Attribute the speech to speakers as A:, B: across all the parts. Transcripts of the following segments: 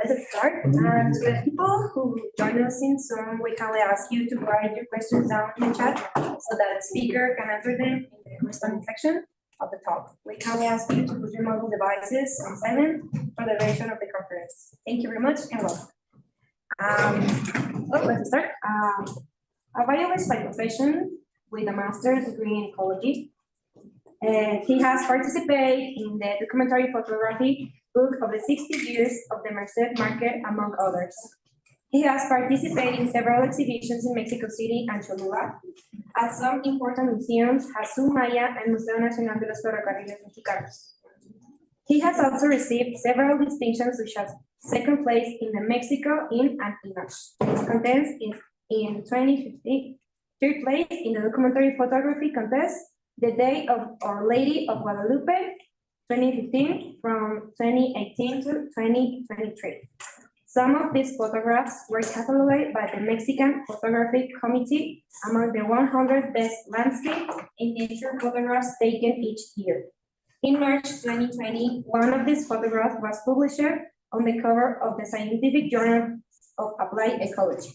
A: Let's start. And to the people who join us in Zoom, we kindly ask you to write your questions down in the chat so that the speaker can answer them in the corresponding section of the talk. We kindly ask you to put your mobile devices on silent for the duration of the conference. Thank you very much and welcome. Let's start. A biologist by profession with a master's degree in ecology. He has participated in the documentary photography book of the 60 years of the Merced Market, among others. He has participated in several exhibitions in Mexico City and Cholula, at some important museums, Jesús Maya and Museo Nacional de los Ferrocarriles Mexicanos. He has also received several distinctions, such as second place in the Mexico in an Image contest in 2015, third place in the documentary photography contest, The Day of Our Lady of Guadalupe, 2015, from 2018 to 2023. Some of these photographs were cataloged by the Mexican Photographic Committee among the 100 best landscape and nature photographs taken each year. In March 2020, one of these photographs was published on the cover of the Scientific Journal of Applied Ecology.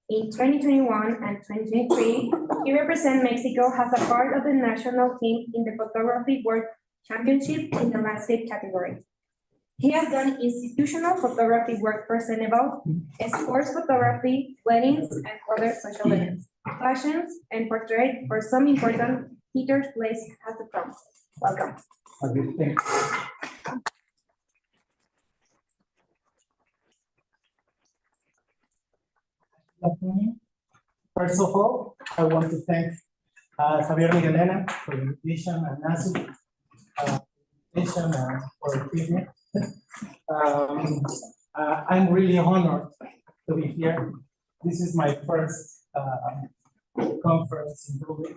A: In 2021 and 2023, he represents Mexico as a part of the national team in the Photography World Championship in the landscape category. He has done institutional photography work for Senegal, sports photography, weddings, and other social events, fashions, and portrait for some important theaters placed as the prom. Welcome.
B: Okay, thanks. First of all, I want to thank Javier Miguelena for the invitation and Nasu for the I'm really honored to be here. This is my first conference in public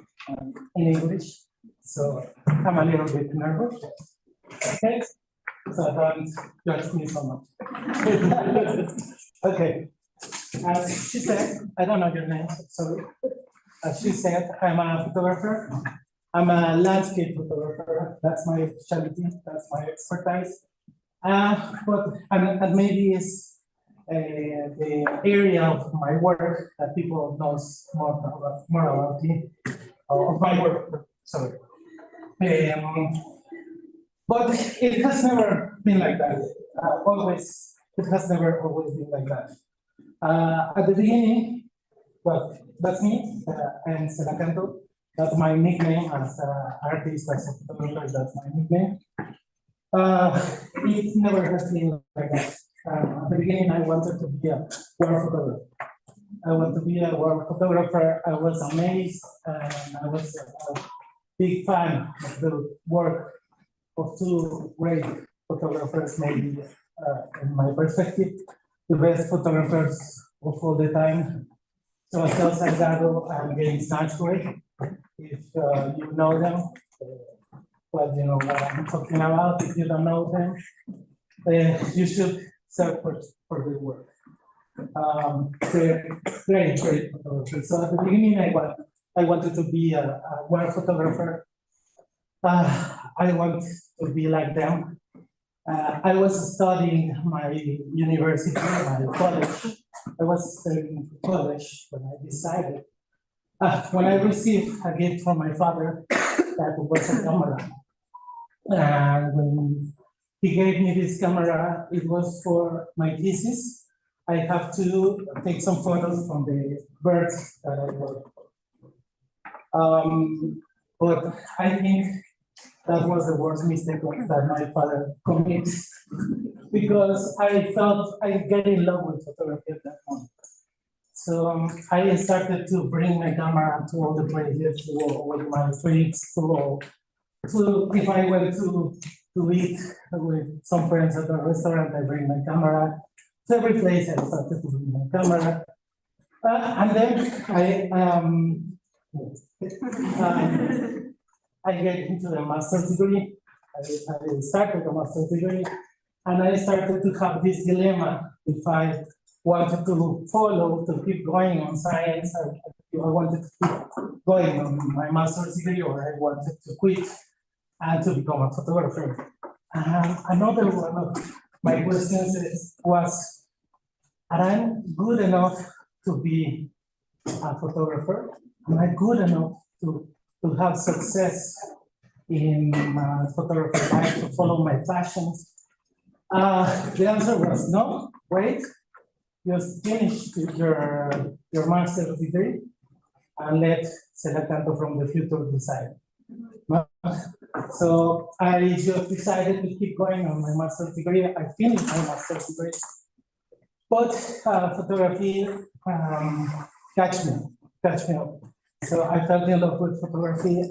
B: in English, so I'm a little bit nervous. Okay, so don't judge me so much. Okay, as she said, I don't know your name, sorry. As she said, I'm a photographer. I'm a landscape photographer. That's my specialty. That's my expertise. And maybe it's the area of my work that people knows more about me, of my work. Sorry. But it has never been like that. It has never always been like that. At the beginning, well, that's me. I'm Celacanto. That's my nickname as an artist, as a photographer. That's my nickname. It never has been like that. At the beginning, I wanted to be a war photographer. I want to be a war photographer. I was amazed, and I was a big fan of the work of two great photographers, maybe in my perspective, the best photographers of all the time, Cesár Guzmán and James Natchway. If you know them, well, you know what I'm talking about. If you don't know them, you should search for their work. They're great photographers. So at the beginning, I wanted to be a war photographer. I want to be like them. I was studying my university, my college. I was studying college when I decided. When I received a gift from my father, that was a camera. And when he gave me this camera, it was for my thesis. I have to take some photos from the birds that I work for. But I think that was the worst mistake that my father committed, because I felt I get in love with photography at that point. So I started to bring my camera to all the places, to go with my friends, to if I went to eat with some friends at a restaurant, I bring my camera. To every place I started to bring my camera. And then I get into the master's degree. I started a master's degree, and I started to have this dilemma if I wanted to follow, to keep going on science. I wanted to keep going on my master's degree, or I wanted to quit and to become a photographer. Another one of my questions was, am I good enough to be a photographer? Am I good enough to have success in photography life, to follow my passions? The answer was no. Wait, just finish your master's degree and let Celacanto from the future decide. So I just decided to keep going on my master's degree. I finished my master's degree, but photography catch me up. So I fell in love with photography.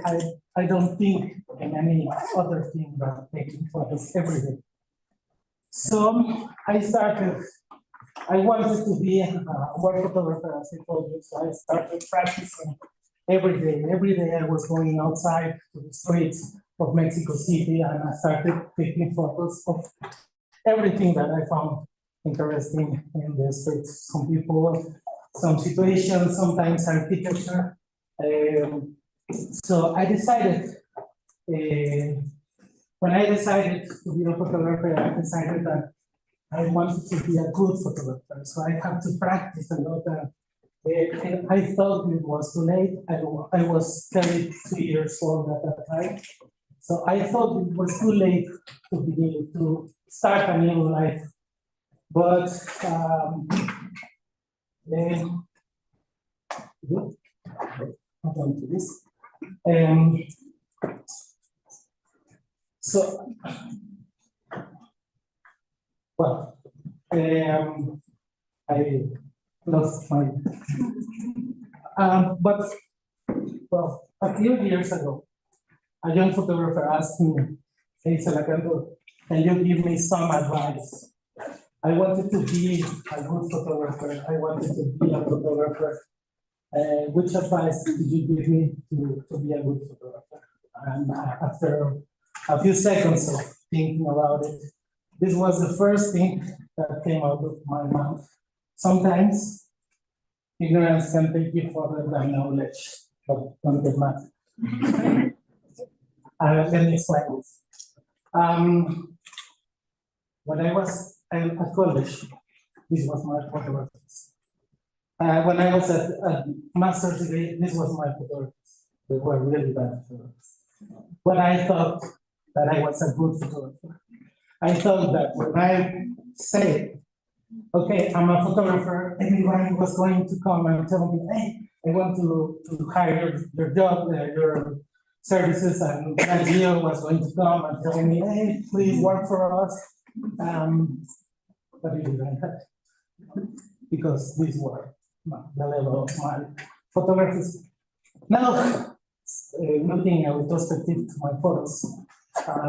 B: I don't think in any other thing but taking photos every day. So I wanted to be a war photographer, as I told you. So I started practicing every day. Every day I was going outside to the streets of Mexico City, and I started taking photos of everything that I found interesting in the streets. Some people, some situations, sometimes architecture. So I decided, when I decided to be a photographer, I decided that I wanted to be a good photographer. So I had to practice a lot. And I thought it was too late. I was 32 years old at that time. So I thought it was too late to begin to start a new life. But I'm going to this. So, well, I lost my, but, well, a few years ago, a young photographer asked me, hey, Celacanto, can you give me some advice? I wanted to be a good photographer. I wanted to be a photographer. Which advice did you give me to be a good photographer? And after a few seconds of thinking about it, this was the first thing that came out of my mouth. Sometimes ignorance can take you further than knowledge, but don't get mad. Let me explain this. When I was at college, this was my photography. When I was at master's degree, this was my photography. They were really bad photographs. But I thought that I was a good photographer. I thought that when I said, okay, I'm a photographer, everyone was going to come and tell me, hey, I want to hire your job, your services, and that year was going to come and tell me, hey, please work for us. But it didn't happen, because these were the level of my photography. Now, looking at retrospective to my photos,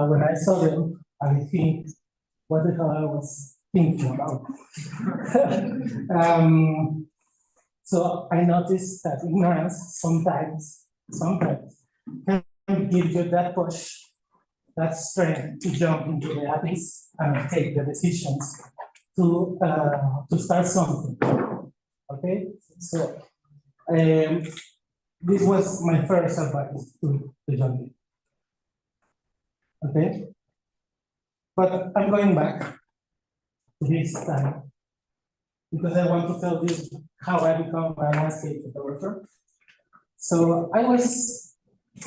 B: when I saw them, I think, what the hell I was thinking about. So I noticed that ignorance sometimes can give you that push, that strength to jump into the abyss and take the decisions to start something. Okay, so this was my first advice to young people. Okay, but I'm going back to this time because I want to tell you how I become a landscape photographer. So I was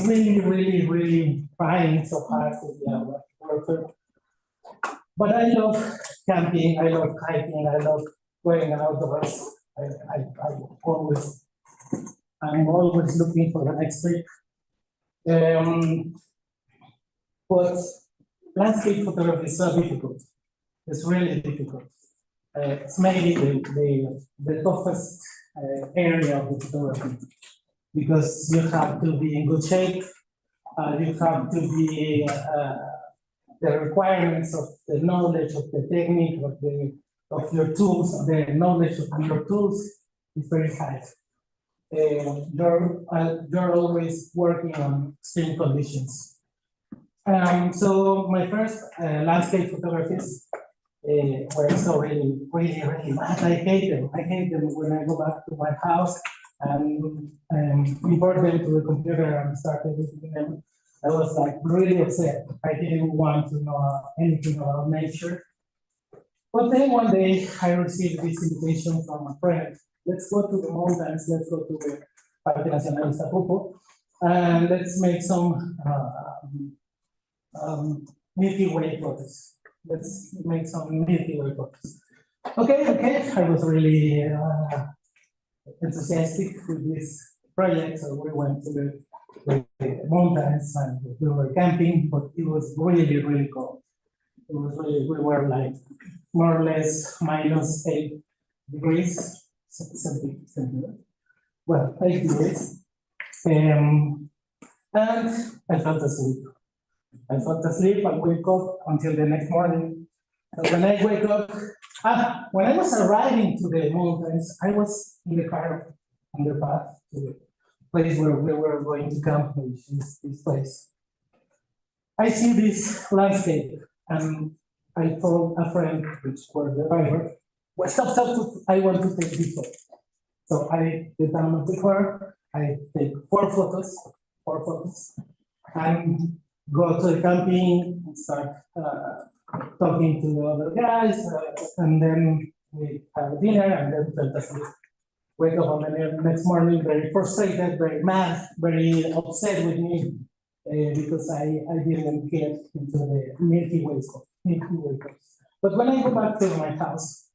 B: really trying so hard to be a photographer, but I love camping, I love hiking, I love going outdoors. I'm always looking for the next trip. But landscape photography is so difficult. It's really difficult. It's maybe the toughest area of the photography because you have to be in good shape. You have to be the requirements of the knowledge of the technique of your tools, the knowledge of your tools is very high. You're always working on extreme conditions. So my first landscape photographies were so really bad. I hate them. I hate them when I go back to my house and import them to the computer and start editing them. I was like really upset. I didn't want to know anything about nature. But then one day I received this invitation from a friend. Let's go to the mountains. Let's go to the Parque Nacional Iztapupo, and let's make some Milky Way photos. Let's make some Milky Way photos. Okay. I was really enthusiastic with this project, so we went to the mountains and we were camping, but it was really cold. It was really, we were like more or less minus 8 degrees, centigrade. Well, 8 degrees. And I fell asleep. I wake up until the next morning. And when I wake up, when I was arriving to the mountains, I was in the car on the path to the place where we were going to camp, which is this place. I see this landscape, and I told a friend, which was the driver, well, stop, I want to take this photo. So I get down of the car, I take four photos, and go to the camping and start talking to the other guys, and then we have dinner, and then fell asleep. Wake up on the next morning very frustrated, very mad, very upset with me because I didn't get into the Milky Way course. But when I go back to my house,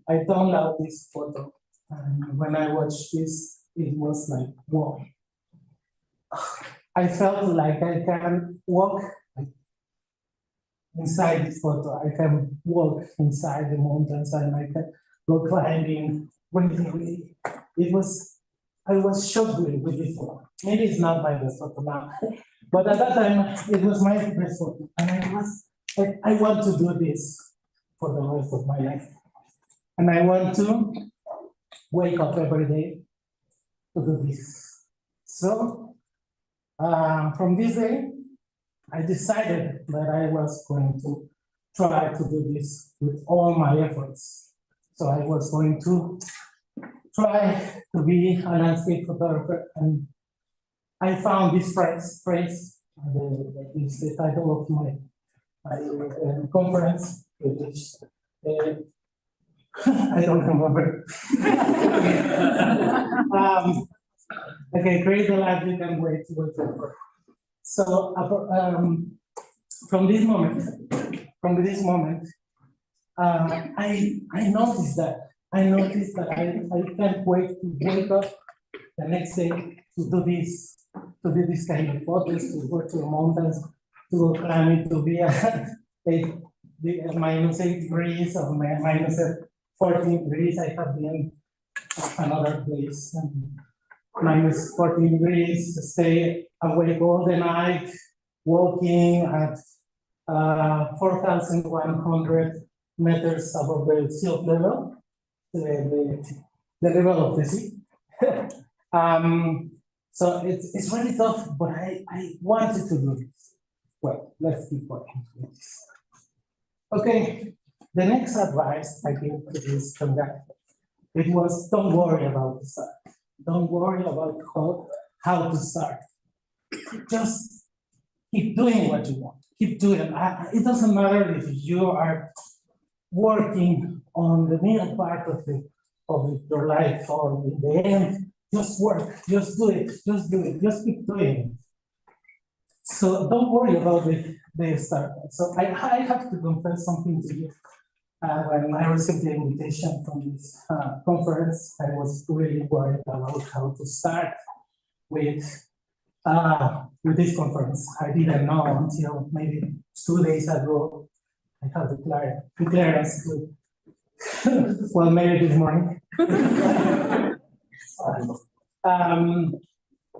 B: I download this photo, and when I watched this, it was like, wow. I felt like I can walk inside this photo. I can walk inside the mountains and I can go climbing. Really, I was shocked with this photo. Maybe it's not my best photo now, but at that time it was my best photo, and I want to do this for the rest of my life, and I want to wake up every day to do this. So from this day, I decided that I was going to try to do this with all my efforts. So I was going to try to be a landscape photographer, and I found this phrase, that is the title of my conference, which I don't remember. Okay, create a life you can wait for. So from this moment, I noticed that I can't wait to wake up the next day to do this kind of photos, to go to the mountains, to go climbing, to be at minus 8 degrees or minus 14 degrees. I have been another place, minus 14 degrees, stay awake all the night, walking at 4,100 meters above the sea level, the level of the sea. So it's really tough, but I wanted to do this. Well, let's keep working with this. Okay, the next advice I gave to this conductor, it was don't worry about the start. Don't worry about how to start. Just keep doing what you want. Keep doing it. It doesn't matter if you are working on the middle part of your life or in the end. Just work. Just do it. Just do it. Just keep doing it. So don't worry about the start. So I have to confess something to you. When I received the invitation from this conference, I was really worried about how to start with this conference. I didn't know until maybe 2 days ago. I had the clearance to, well, maybe this morning.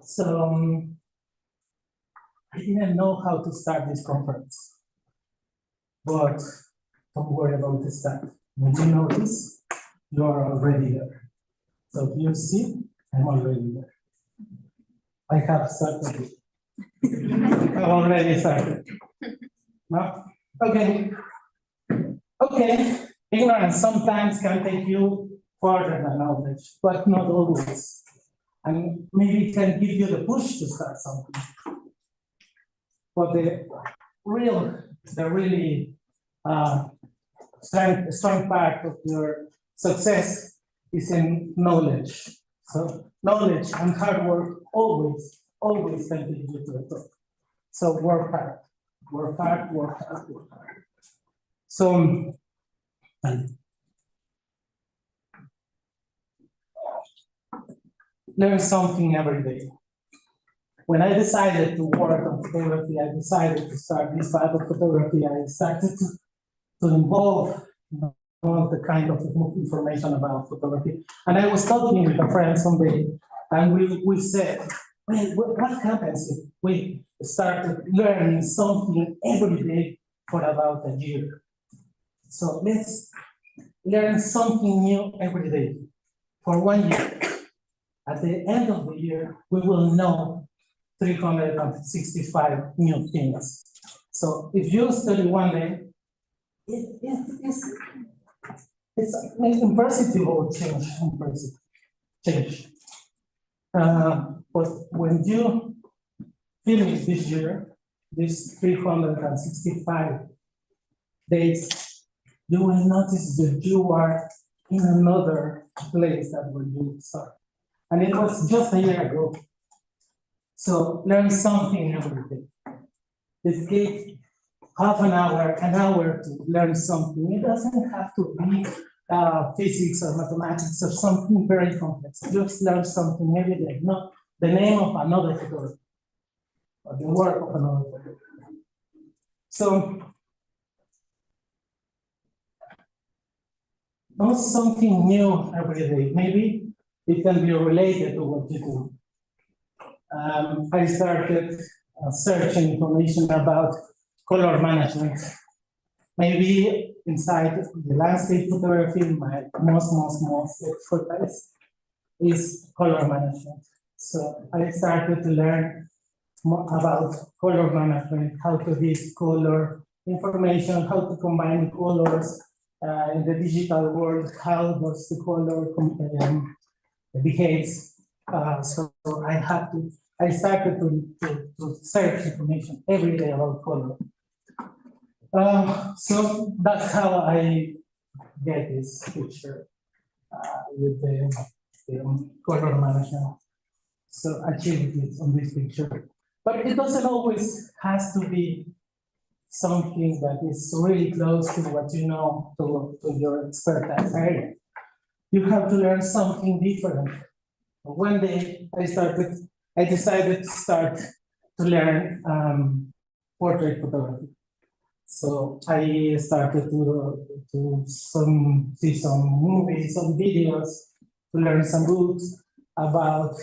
B: So I didn't know how to start this conference, but don't worry about the start. When you know this, you are already there. So if you see, I'm already there. I have started. I've already started. No? Okay. Okay, ignorance sometimes can take you further than knowledge, but not always. And maybe it can give you the push to start something. But the really strong part of your success is in knowledge. So knowledge and hard work always can lead you to the top. So work hard, work hard, work hard, work hard. So learn something every day. When I decided to work on photography, I decided to start this type of photography. I started to involve all the kind of information about photography. And I was talking with a friend someday, and we said, well, what happens if we started learning something every day for about a year? So let's learn something new every day for 1 year. At the end of the year, we will know 365 new things. So if you study 1 day, it's an imperceptible change. But when you finish this year, this 365 days, you will notice that you are in another place than when you start. And it was just a year ago. So learn something every day. Dedicate half an hour to learn something. It doesn't have to be physics or mathematics or something very complex. Just learn something every day, not the name of another photographer or the work of another photographer. So, know something new every day. Maybe it can be related to what you do. I started searching information about color management. Maybe inside the landscape photography, my most expertise is color management. So I started to learn more about color management, how to read color information, how to combine colors in the digital world, how does the color behaves. So I started to search information every day about color. So that's how I get this picture with the color management. So achieved it on this picture. But it doesn't always has to be something that is really close to what you know, to your expertise area. You have to learn something different. One day I decided to start to learn portrait photography. So I started to see some movies, some videos, to learn some books about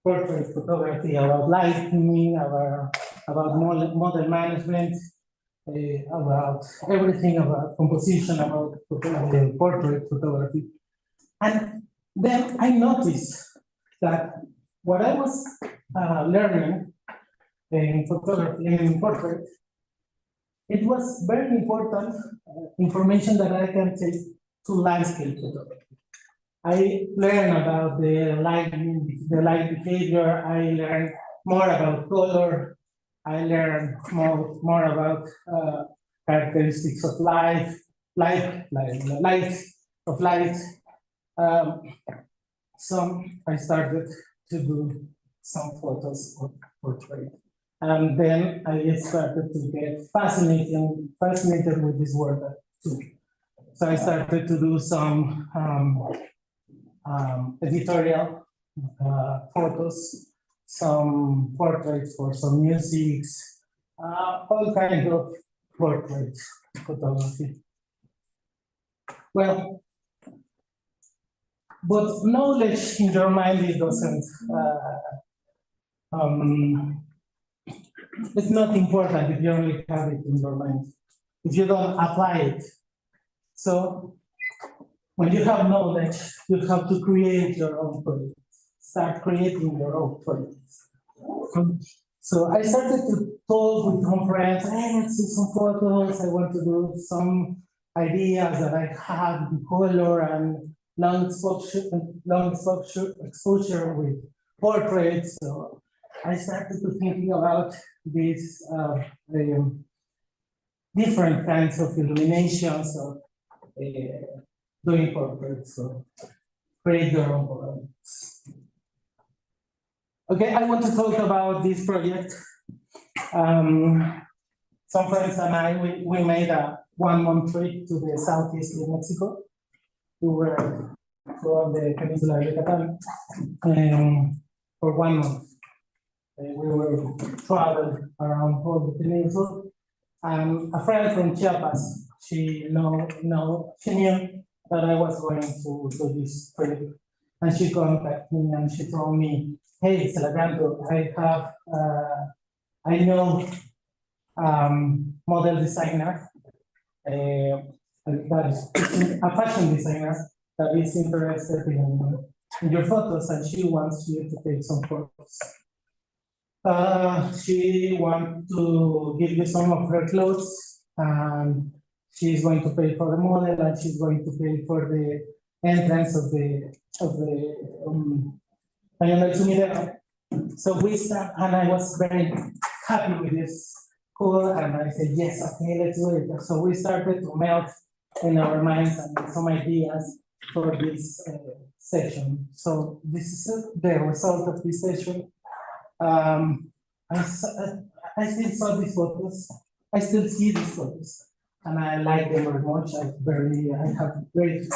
B: portrait photography, about lighting, about model management, about everything about composition, about portrait photography. And then I noticed that what I was learning in photography, in portrait, it was very important information that I can take to landscape photography. I learned about the light behavior. I learned more about color. I learned more about characteristics of light of light. So I started to do some photos of portrait. And then I started to get fascinated with this work too. So I started to do some editorial photos, some portraits for some musics, all kinds of portrait photography. Well, but knowledge in your mind, it doesn't, it's not important if you only have it in your mind, if you don't apply it. So when you have knowledge, you have to create your own projects. Start creating your own projects. So I started to talk with some friends, hey, let's do some photos, I want to do some ideas that I have in color and long exposure with portraits. So I started to thinking about these different kinds of illuminations of doing portraits, so create your own portraits. Okay, I want to talk about this project. Some friends and I, we made a 1-month trip to the southeast of Mexico. We were from the Peninsula of Yucatan for 1 month. We were traveled around all the peninsula. A friend from Chiapas, she knew that I was going to do this trip. And she contacted me and she told me, hey, Celacanto, I know model designer, that is a fashion designer that is interested in your photos, and she wants you to take some photos. She wants to give you some of her clothes, and she's going to pay for the model, and she's going to pay for the entrance of the So we start, and I was very happy with this call, and I said, yes, okay, let's do it. So we started to melt in our minds and some ideas for this session. So this is the result of this session. I still saw these photos. I still see these photos, and I like them very much. I have great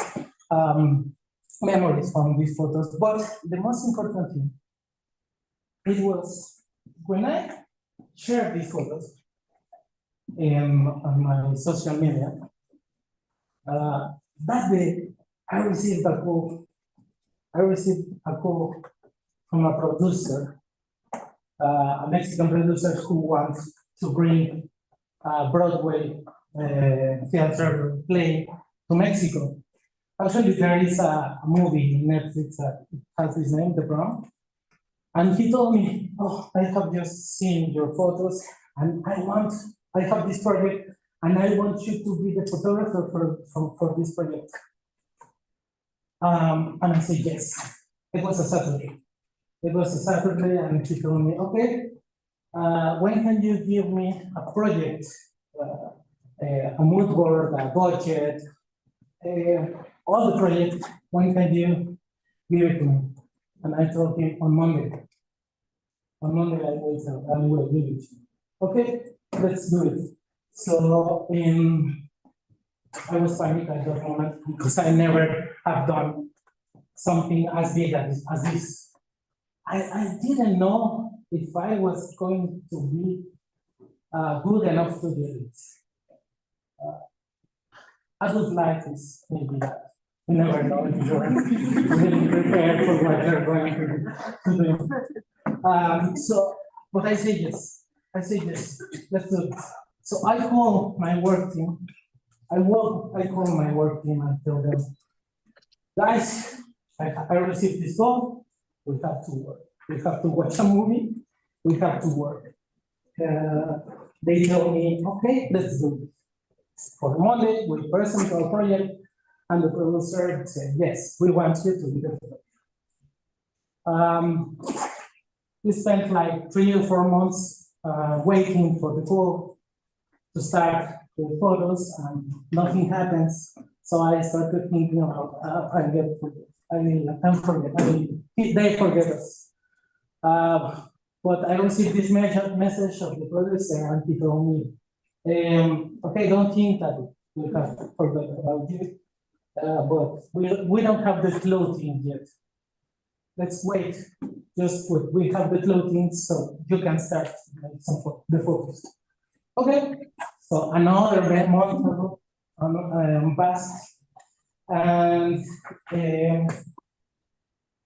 B: memories from these photos. But the most important thing, it was when I shared these photos on my social media. That day, I received a call. From a producer, a Mexican producer who wants to bring a Broadway theater play to Mexico. Actually, there is a movie in Netflix that has his name, The Prom. And he told me, oh, I have just seen your photos, and I have this project, and I want you to be the photographer for this project. And I said, yes. It was a Saturday. And he told me, okay, when can you give me a project, a mood board, a budget, all the project, when can you give it to me? And I told him on Monday. On Monday, I will give it. Okay, let's do it. So I was panicked at that moment because I never have done something as big as this. I didn't know if I was going to be good enough to do this. Adult life is maybe that. You never know if you're really prepared for what you're going to do. But I say yes. Let's do this. So I call my work team. I call my work team and tell them, guys, I received this call. We have to work. We have to watch a movie. We have to work. They tell me, okay, let's do it. For Monday, we present our project, and the producer said, yes, we want you to do the project. We spent like 3 or 4 months waiting for the call to start the photos, and nothing happens. So I started thinking about, they forget us. But I received this message of the producer, and he told me, okay, don't think that we have forgotten about you, but we don't have the clothing yet. Let's wait. Just wait. We have the clothing, so you can start the photos. Okay. So another month passed, and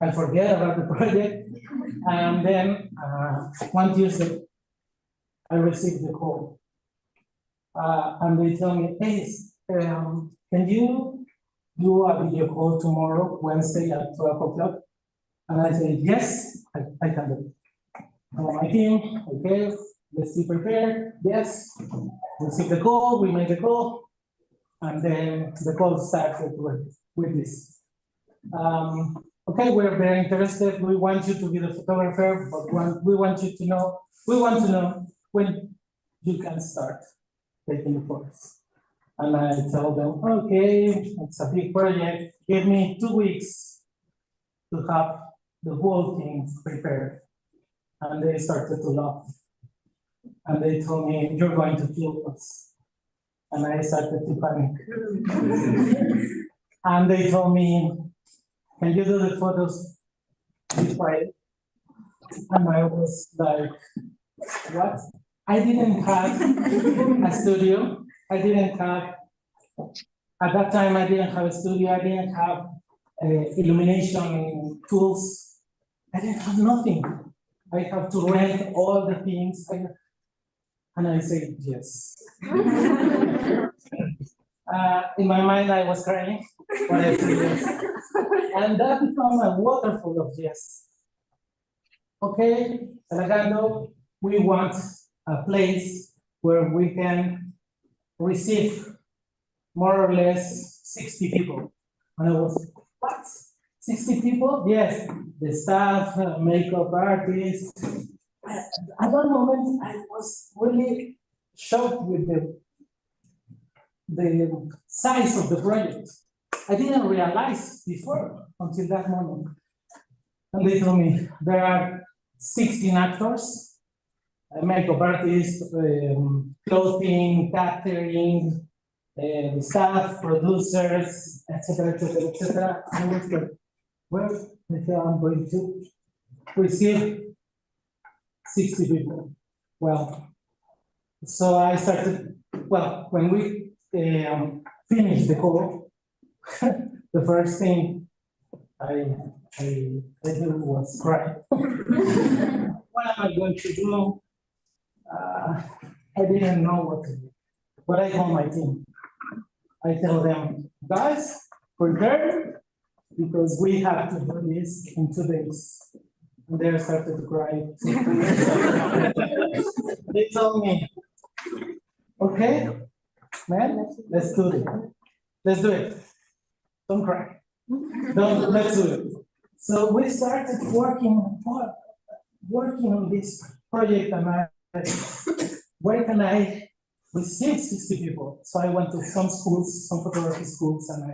B: I forget about the project. And then one Tuesday, I received the call. And they tell me, hey, can you do a video call tomorrow, Wednesday at 12 o'clock? And I say, yes, I can do it. my team, okay, let's be prepared, yes. Receive the call, we make the call, and then the call started with this. Okay, we're very interested, we want you to be the photographer, but we want to know when you can start taking the photos. And I tell them, okay, it's a big project, give me 2 weeks to have the whole thing prepared. And they started to laugh. And they told me, you're going to kill us. And I started to panic. And they told me, can you do the photos this Friday? And I was like, what? I didn't have a studio. I didn't have, at that time, I didn't have a studio. I didn't have illumination tools. I didn't have nothing. I have to rent all the things. And I said, yes. In my mind, I was crying, but I said yes. And that became a waterfall of yes. Okay, Celacanto, we want a place where we can receive more or less 60 people. And I was, what? 60 people? Yes, the staff, makeup artists. At that moment, I was really shocked with the size of the project. I didn't realize before until that moment. And they told me there are 16 actors, makeup artists, clothing, catering, staff, producers, etc., etc., etc. I was like, well, the hell I'm going to receive 60 people. Well, so I started, well, when we finished the call, the first thing I did was cry. What am I going to do? I didn't know what to do. But I call my team. I tell them, guys, prepare, because we have to do this in 2 days. And they started to cry. They told me, okay, man, let's do it. Let's do it. Don't cry. Let's do it. So we started working on this project, and where can I receive 60 people? So I went to some schools, some photography schools, and I,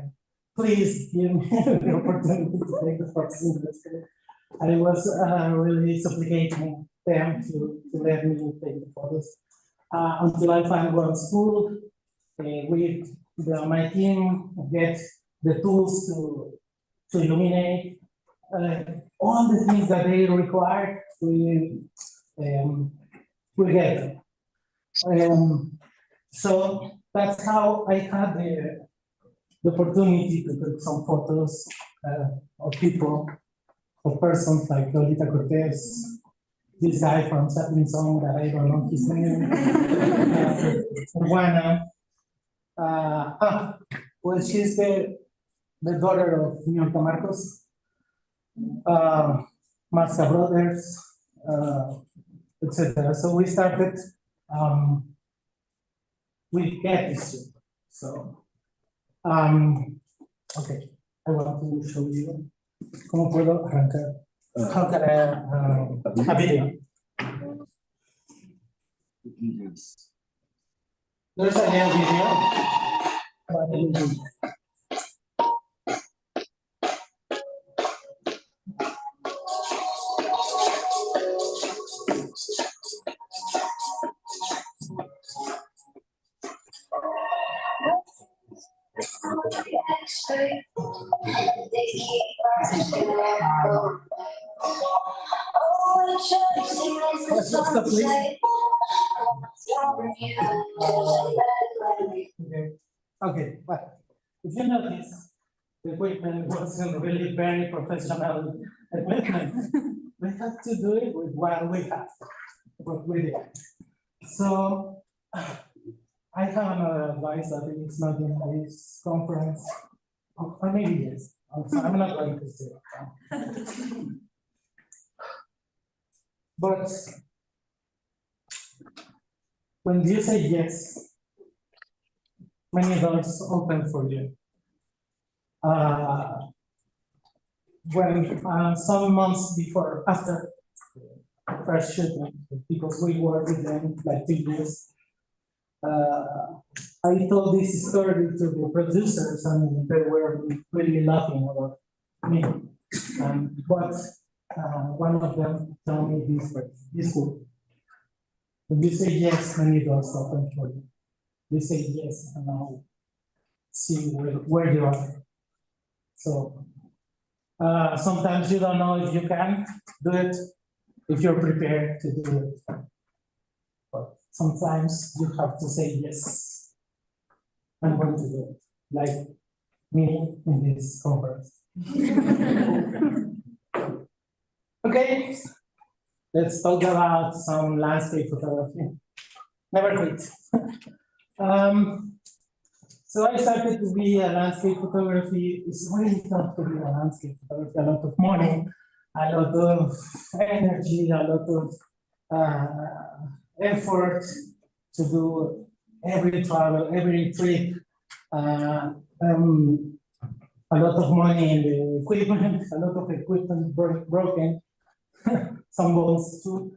B: please give me the opportunity to take the photos in the school. I was really supplicating them to let me take the photos until I found one school. My team get the tools to illuminate all the things that they require. We get them. So that's how I had the opportunity to take some photos of people, of persons like Lolita Cortez, this guy from Chaplin Song that I don't know his name, Juana. Well, she's the daughter of Niorta Marcos, Masca Brothers, etc. So we started with Getty. So, okay, I want to show you cómo puedo arrancar. How can I a video? There's a new video. Stop, please. Okay, well, if you notice, the equipment wasn't really very professional equipment. We have to do it with what we have, what we did. So, I have another advice that it's not in this conference, or maybe yes. So I'm not going to say it. But when you say yes, many doors open for you. When some months before, after first shooting, because we worked with them like 2 years, I told this story to the producers and they were really laughing about me. But one of them told me this phrase, this word. When you say yes, many doors open for you. You say yes, and I'll see where you are. So sometimes you don't know if you can do it, if you're prepared to do it. But sometimes you have to say yes. I'm going to do it, like me in this conference. Okay, let's talk about some landscape photography. Never quit. So I started to be a landscape photography. It's really tough to be a landscape photography. A lot of money, a lot of energy, a lot of effort to do every travel, every trip. A lot of money in the equipment, a lot of equipment broken, some bones too,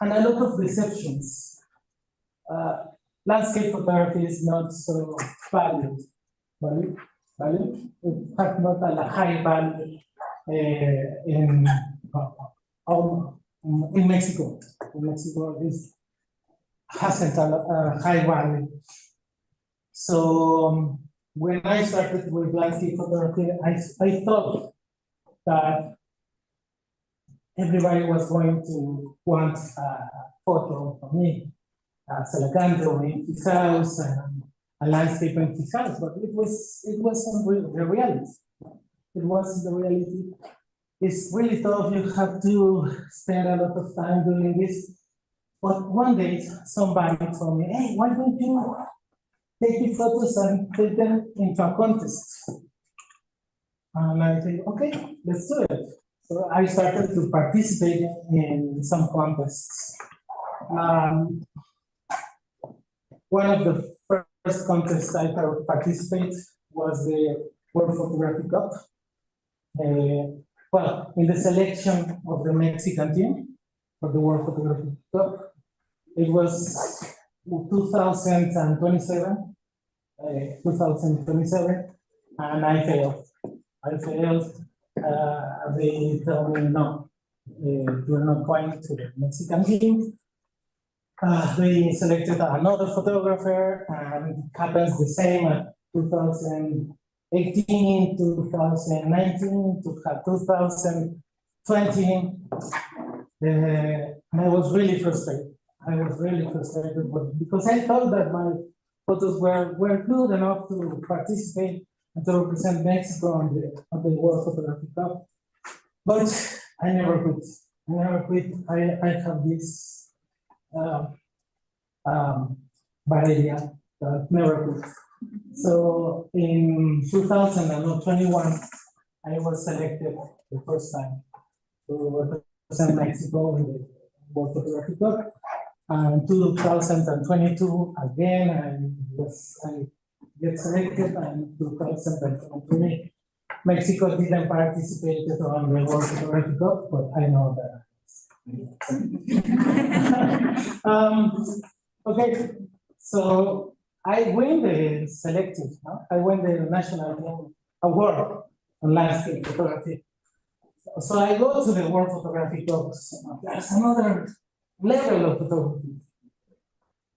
B: and a lot of deceptions. Landscape photography is not so valued. Value? It has not a high value in Mexico. In Mexico, this hasn't a high value. So when I started with landscape photography, I thought that everybody was going to want a photo of me. Celacanto in his house, a landscape in his house, but it wasn't the reality. It wasn't the reality. It's really tough. You have to spend a lot of time doing this. But one day, somebody told me, "Hey, why don't you take your photos and take them into a contest?" And I think, okay, let's do it. So I started to participate in some contests. One of the first contests I participated was the World Photography Cup. Well, in the selection of the Mexican team for the World Photography Cup, it was 2027, and I failed. They told me, no, you're not going to the Mexican team. They selected another photographer, and it happens the same at 2018, 2019, 2020. And I was really frustrated. Because I thought that my photos were good enough to participate and to represent Mexico on the World Photography Cup. But I never quit. I have this barrier that never quit. So in 2021, I was selected the first time to represent Mexico in the World Photography Cup. And 2022, again, I get selected, and 2023, Mexico didn't participate on the World Photography Cup, but I know that. Okay, so I win the selective, I win the national award on landscape photography. So I go to the World Photography Cup. There's another level of photography.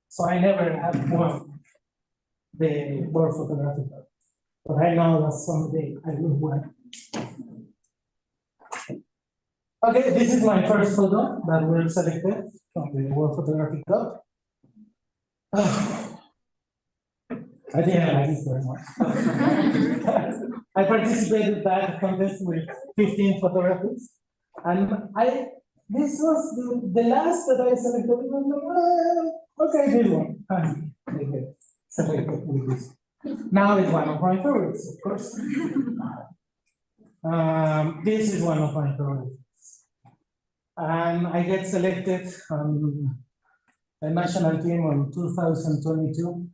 B: So I never have won the World Photography Cup, but I know that someday I will win. Okay, this is my first photo that we're selected from the World Photography Cup. I didn't like it very much. I participated in that contest with 15 photographers, and this was the last that I selected. Okay, this one. Okay, selected with this. Now it's one of my favorites, of course. This is one of my favorites. And I get selected on the national team in 2022.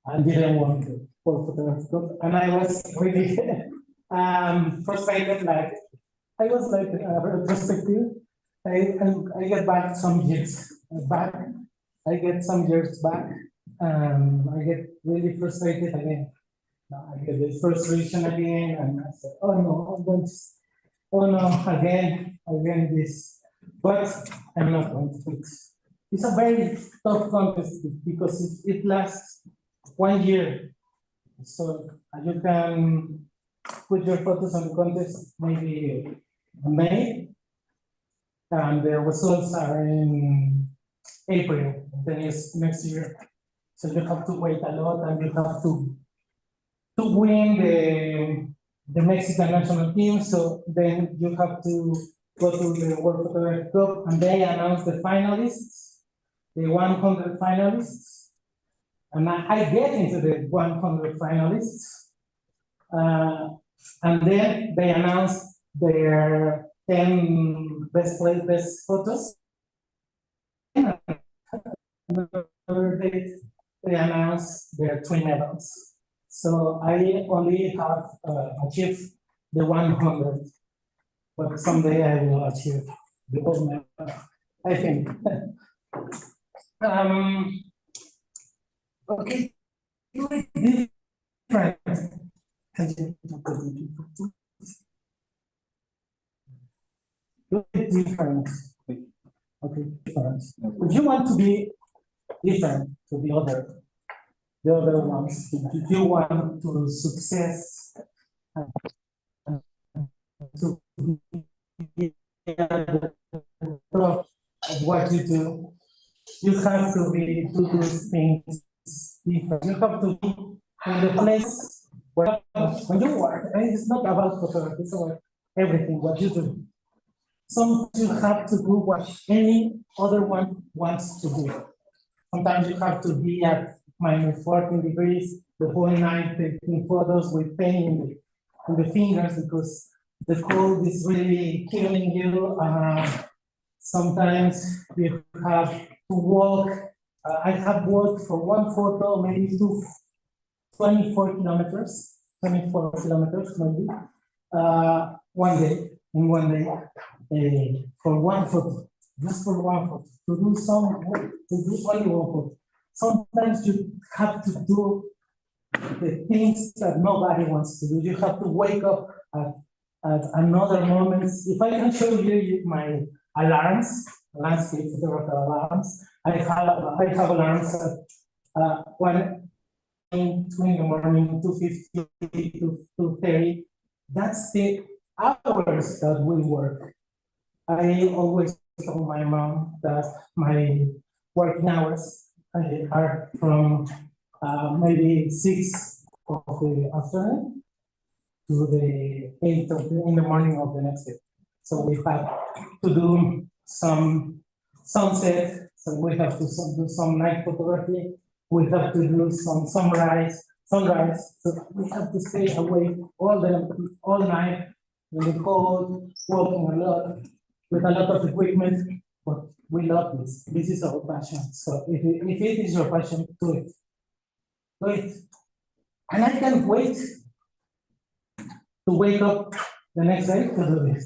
B: I didn't want to for photography club, and I was really frustrated. Like I was like retrospective. I get back some years back. I get some years back. I get really frustrated again. I get the frustration again, and I said, "Oh no, oh no, again this." But I'm not going to fix. It's a very tough contest because it lasts 1 year. So you can put your photos on the contest maybe in May, and the results are in April, then it's next year. So you have to wait a lot, and you have to win the Mexican national team. So then you have to go to the World Photography Cup, and they announce the finalists, the 100 finalists. And I get into the 100 finalists. And then they announce their 10 best photos. Another date, they announce their 3 medals. So I only have achieved the 100, but someday I will achieve the gold medal, I think. Okay, different. Different. Okay, different. If you want to be different to the other ones, if you want to success, to be at the top of what you do, you have to be to do things different. You have to be in the place where when you work, and it's not about photography, it's about everything what you do. Sometimes you have to do what any other one wants to do. Sometimes you have to be at -14 degrees the whole night taking photos with pain in the fingers because the cold is really killing you. Sometimes you have to walk. I have walked for one photo, maybe 24 kilometers, maybe, 1 day, in 1 day, for one photo, just for one photo, to do only one photo. Sometimes you have to do the things that nobody wants to do. You have to wake up at another moment. If I can show you my alarms, landscape photography alarms, I have alarms at 1, 2 in the morning, 2:50 to 2:30. That's the hours that we work. I always tell my mom that my working hours are from maybe 6 of the afternoon to the 8 in the morning of the next day. So we have to do some sunset, so we have to do some night photography, we have to do some sunrise, so we have to stay awake all night in the cold, walking a lot, with a lot of equipment, but we love this. This is our passion. So if it is your passion, do it. Do it. And I can't wait to wake up the next day to do this.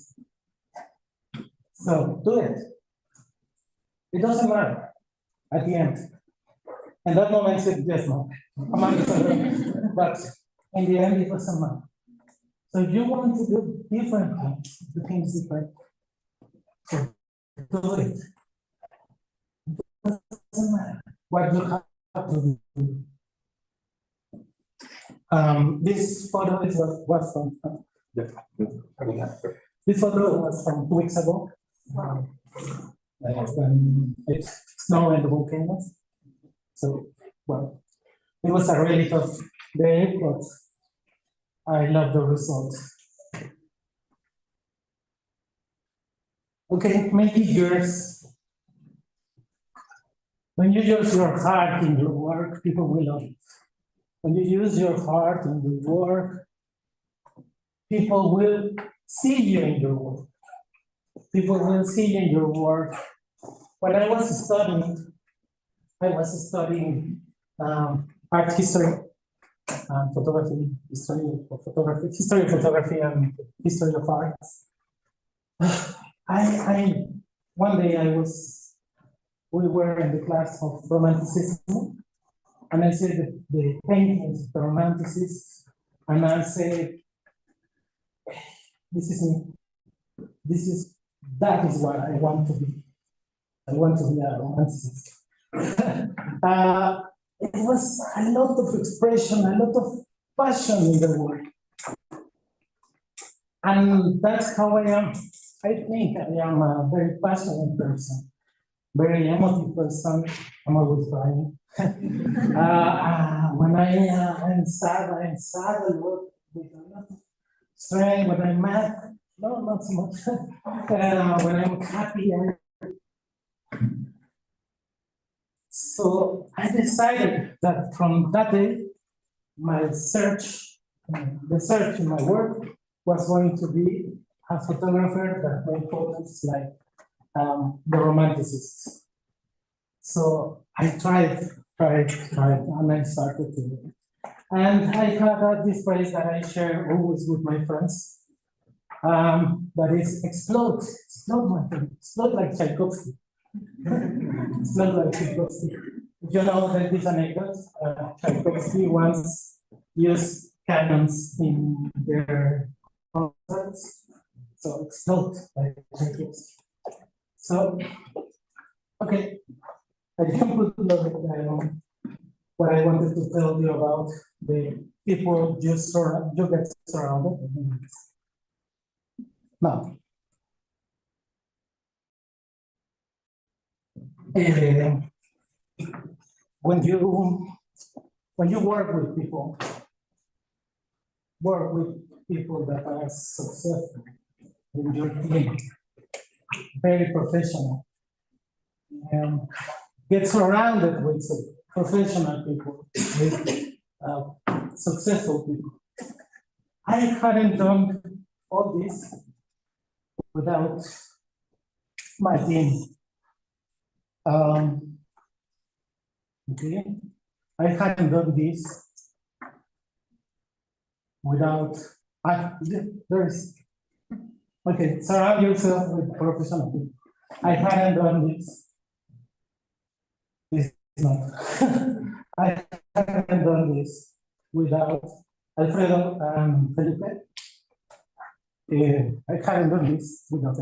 B: So do it. It doesn't matter at the end. And that moment said, yes, no. But in the end, it doesn't matter. So if you want to do different things, do things different. So do it. It doesn't matter what you have to do. This photo was from this photo was from 2 weeks ago. When it snowed in the volcanoes. So, well, it was a really tough day, but I love the result. Okay, make it yours. When you use your heart in your work, people will love it. When you use your heart in your work, people will see you in your work. people will see in your work. When I was studying art history, photography, history of photography, and history of arts. I one day we were in the class of Romanticism, and I said the paintings of the Romanticists, and I said, that is what I want to be. I want to be a Romanticist. It was a lot of expression, a lot of passion in the work. And that's how I am. I think I am a very passionate person, very emotive person. I'm always crying. When I'm sad I work with a lot of strength. When I'm mad, no, not so much. When I'm happy, so I decided that from that day, the search in my work was going to be a photographer that made photos like the Romanticists. So I tried, and I started to do it. And I have this phrase that I share always with my friends, that is explode, my friend, explode like Tchaikovsky. Explode like Tchaikovsky. You know that this anecdote, Tchaikovsky once used cannons in their concerts, so explode like Tchaikovsky. So, okay, I didn't put what I wanted to tell you about the people you get surrounded. Now, when you work with people that are successful in your team, very professional, and get surrounded with professional people, with successful people. I hadn't done all this without my team. Okay, I hadn't done this without. Okay, surround yourself with professional people. I hadn't done this. This is not. I haven't done this without Alfredo and Felipe. I haven't done this without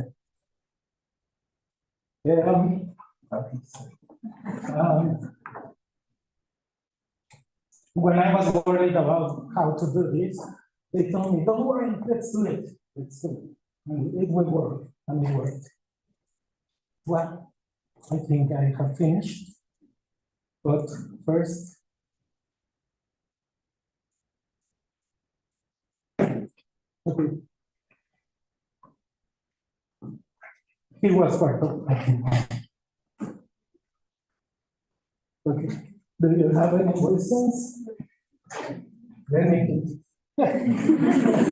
B: them. When I was worried about how to do this, they told me, don't worry, let's do it. Let's do it. And it will work, and it worked. Well, I think I have finished. But first, okay. He was part of it. Okay. Do you have any questions? Let me okay.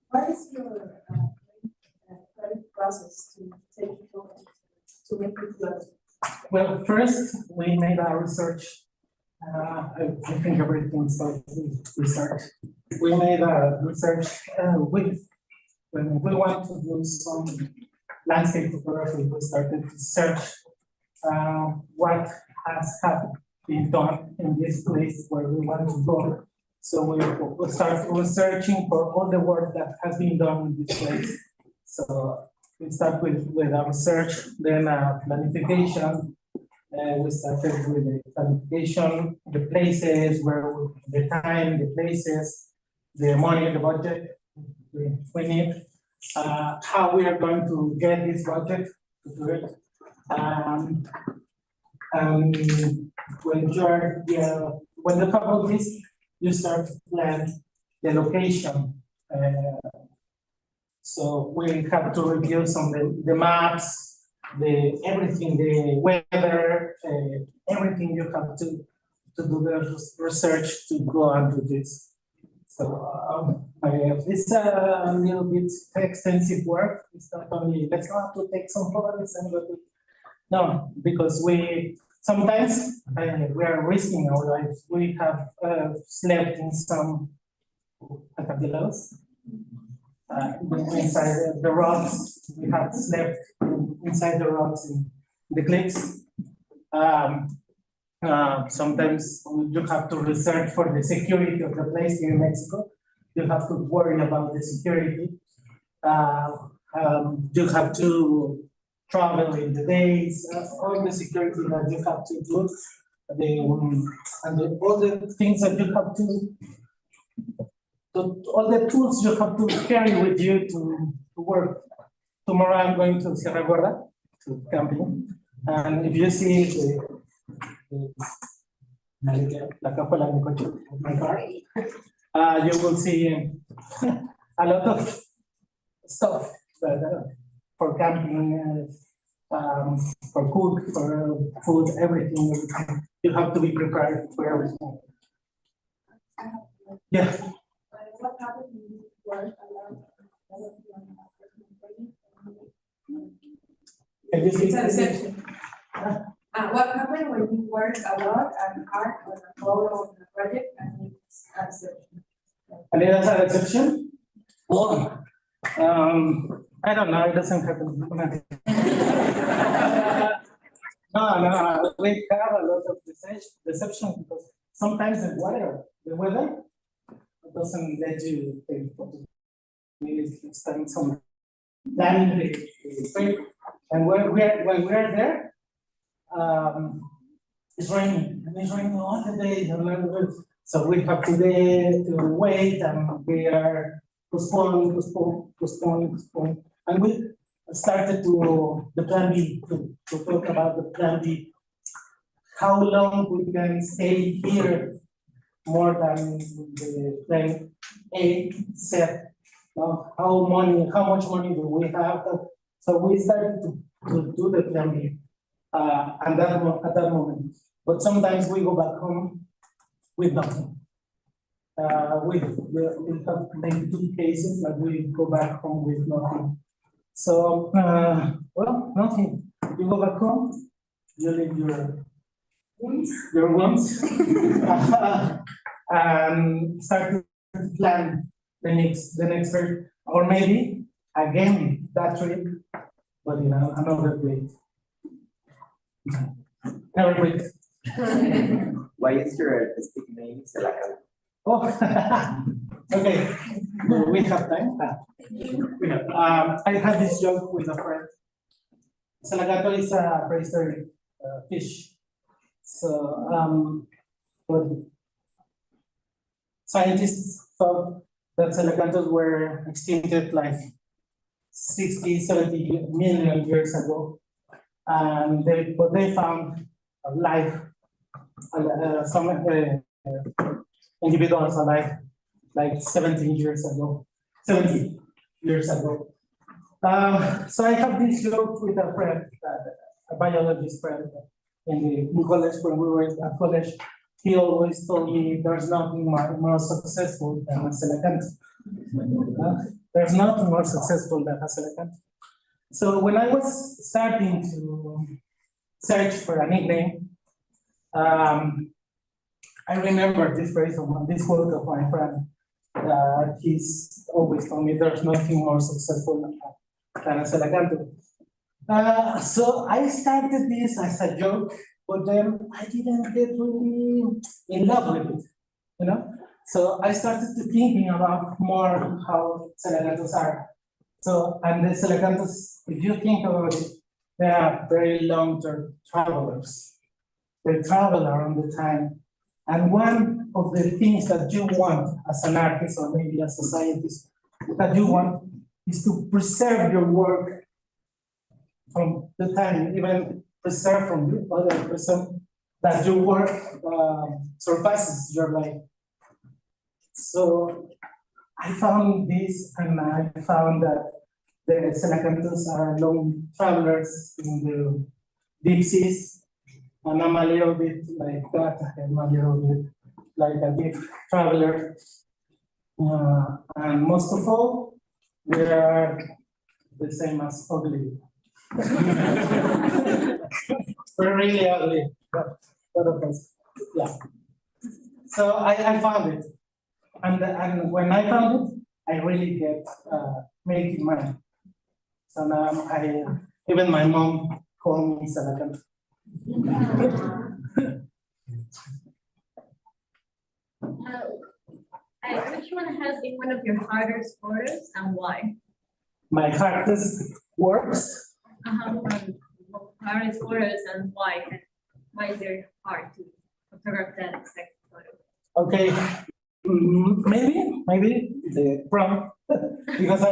C: What is your process to take photos, to make it good?
B: Well, first we made our research. I think everything started with research. We made a research when we want to do some landscape photography. We started to search what has been done in this place where we want to go. So we start researching for all the work that has been done in this place. So we start with our research, then planification. We started with the planification, the places, the time, the places, the money, the budget we need, how we are going to get this budget to do it. When you have all this, you start to plan the location. So we have to review some of the maps, everything, the weather, everything you have to do the research to go and do this. So it's a little bit extensive work. It's not only let's go to take some photos and go to. No, because we sometimes we are risking our lives. We have slept in some acantilados. Inside the rocks, we have slept inside the rocks in the cliffs. Sometimes you have to research for the security of the place here in Mexico. You have to worry about the security. You have to travel in the days, all the security that you have to do, all the things that you have to all the tools you have to carry with you to work. Tomorrow I'm going to Sierra Gorda to camping, and if you see la cajuela de coche of my car, you will see a lot of stuff for camping, for cook, for food, everything. You have to be prepared for everything. Yeah.
C: What happened when you work alone? It's a reception. What happened when you work a lot and hard on a goal on a project and it's a reception?
B: And it has a reception? Oh, I don't know, it doesn't happen. No, we have a lot of reception because sometimes the weather doesn't let you take photos. We spend some planning the trip, and when we are there, it's raining, and it's raining all the day. So we have to wait, and we are postponing, and we started the plan B to talk about the plan B. How long we can stay here more than the plan A said. How much money do we have? So we started to do the plan B at that moment. But sometimes we go back home with nothing. We have maybe 2 cases that we go back home with nothing. So, well, nothing. You go back home, you leave your wounds, and start to plan the next trip, or maybe again that trip, but another place. Never quit.
D: Why is your artistic name Celacanto?
B: Oh, okay. We have time. We have. I had this joke with a friend. Celacanto is a prehistoric fish. So, but scientists thought that Celacantos were extincted like 60, 70 million years ago. And they found life, some individuals alive like 70 years ago. So I have this joke with a friend, a biologist friend in college. When we were at college, he always told me there's nothing more successful than a Celacanto. There's nothing more successful than a Celacanto. So when I was starting to search for a nickname, I remember this phrase of this quote of my friend. He's always told me there's nothing more successful than a Celacanto. So I started this as a joke, but then I didn't get really in love with it, So I started to thinking about more how Celacantos are. So, and the Celacantos, if you think about it, they are very long-term travelers. They travel around the time. And one of the things that you want as an artist, or maybe as a scientist, that you want is to preserve your work from the time, even preserve from the other person, that your work surpasses your life. So I found this, and I found that The Celacantos are long travelers in the deep seas, and I'm a little bit like that. I'm a little bit like a deep traveler. And most of all, we are the same as ugly. We're really ugly, but lot of us, yeah. So I found it, and when I found it, I really get make it mine. So now even my mom called me Celacanto.
E: Which one has been one of your hardest photos and why?
B: My hardest works.
E: Hardest photos and why? Why is it hard to photograph that second photo?
B: Okay, maybe the prom, because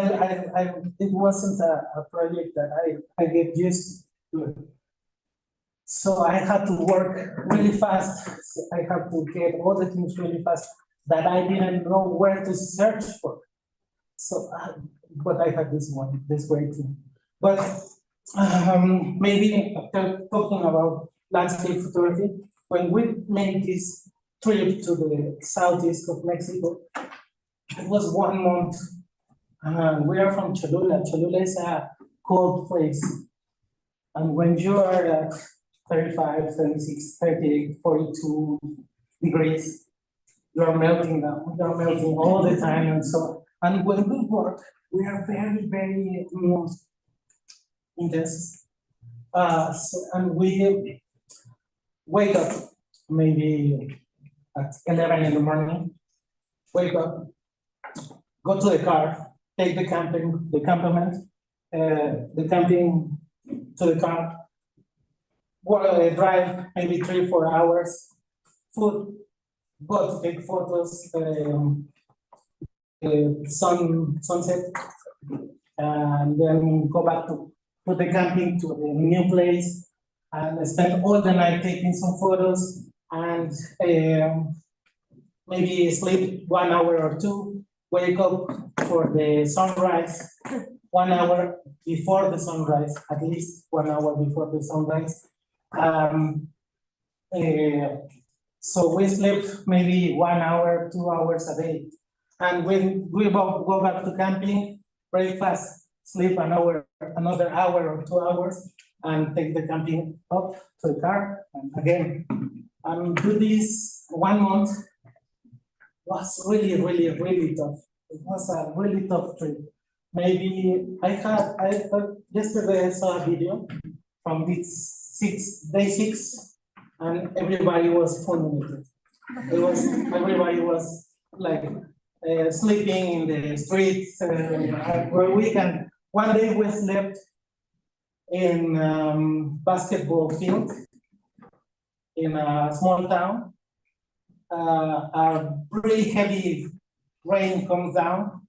B: it wasn't a project that I get used to. So I had to work really fast. So I had to get all the things really fast that I didn't know where to search for. So, but I had this great thing. But maybe after talking about landscape photography, when we made this trip to the southeast of Mexico, it was 1 month. We are from Cholula. Cholula is a cold place. And when you are at 35, 36, 38, 42 degrees, you are melting down. You are melting all the time. And when we work, we are very, very intense. And we wake up maybe at 11 in the morning, wake up, go to the car, take the camping to the car, drive maybe 3-4 hours, food, go to take photos, sunset, and then go back to the camping to the new place and spend all the night taking some photos and maybe sleep 1 hour or 2, wake up for the sunrise 1 hour before the sunrise, at least 1 hour before the sunrise. So we sleep maybe 1 hour, 2 hours a day. And when we go back to camping, breakfast, sleep another hour or 2 hours, and take the camping up to the car, and again. And do this 1 month was really, really, really tough. It was a really tough trip. Maybe yesterday I saw a video from this day 6, and everybody was fulminated. Everybody was like sleeping in the streets where we can. One day we slept in basketball field in a small town. A pretty heavy rain comes down,